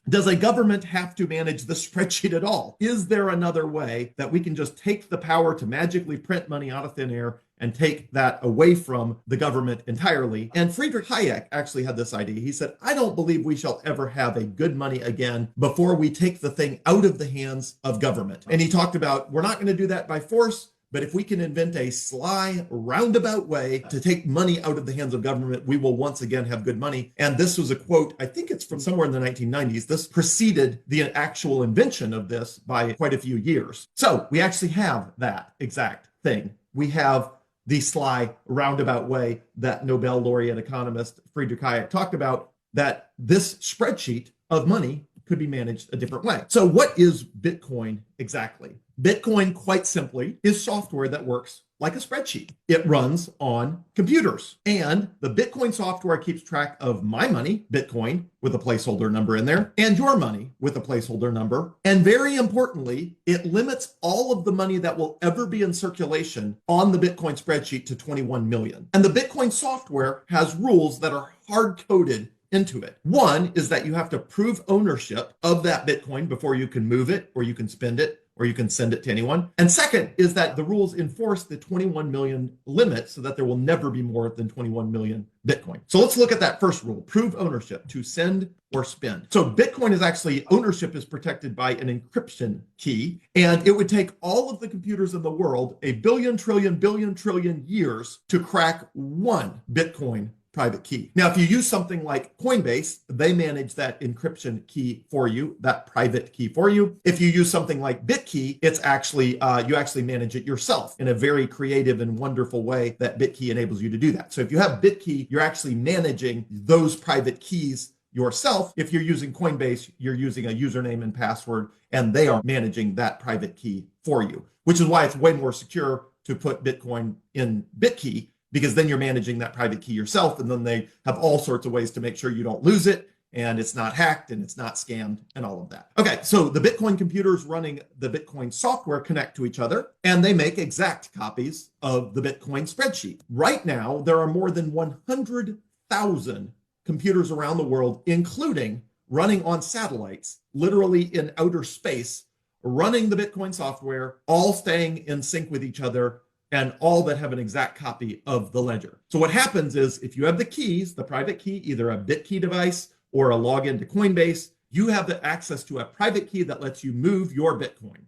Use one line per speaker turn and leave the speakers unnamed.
Does a government have to manage the spreadsheet at all? Is there another way that we can just take the power to magically print money out of thin air and take that away from the government entirely? And Friedrich Hayek actually had this idea. He said, I don't believe we shall ever have a good money again before we take the thing out of the hands of government. And he talked about, we're not going to do that by force, but if we can invent a sly, roundabout way to take money out of the hands of government, we will once again have good money. And this was a quote, I think it's from somewhere in the 1990s. This preceded the actual invention of this by quite a few years. So we actually have that exact thing. We have the sly, roundabout way that Nobel laureate economist Friedrich Hayek talked about, that this spreadsheet of money could be managed a different way. So what is Bitcoin exactly? Bitcoin, quite simply, is software that works like a spreadsheet. It runs on computers. And the Bitcoin software keeps track of my money, Bitcoin, with a placeholder number in there, and your money with a placeholder number. And very importantly, it limits all of the money that will ever be in circulation on the Bitcoin spreadsheet to 21 million. And the Bitcoin software has rules that are hard-coded into it. One is that you have to prove ownership of that Bitcoin before you can move it, or you can spend it, or you can send it to anyone. And second is that the rules enforce the 21 million limit so that there will never be more than 21 million Bitcoin. So let's look at that first rule, prove ownership, to send or spend. So Bitcoin is actually, ownership is protected by an encryption key, and it would take all of the computers in the world a billion trillion years to crack one Bitcoin private key. Now, if you use something like Coinbase, they manage that encryption key for you, that private key for you. If you use something like BitKey, it's actually, you actually manage it yourself in a very creative and wonderful way that BitKey enables you to do that. So if you have BitKey, you're actually managing those private keys yourself. If you're using Coinbase, you're using a username and password, and they are managing that private key for you, which is why it's way more secure to put Bitcoin in BitKey, because then you're managing that private key yourself, and then they have all sorts of ways to make sure you don't lose it, and it's not hacked, and it's not scammed, and all of that. Okay, so the Bitcoin computers running the Bitcoin software connect to each other, and they make exact copies of the Bitcoin spreadsheet. Right now, there are more than 100,000 computers around the world, including running on satellites, literally in outer space, running the Bitcoin software, all staying in sync with each other, and all that have an exact copy of the ledger. So what happens is, if you have the keys, the private key, either a BitKey device or a login to Coinbase, you have the access to a private key that lets you move your Bitcoin.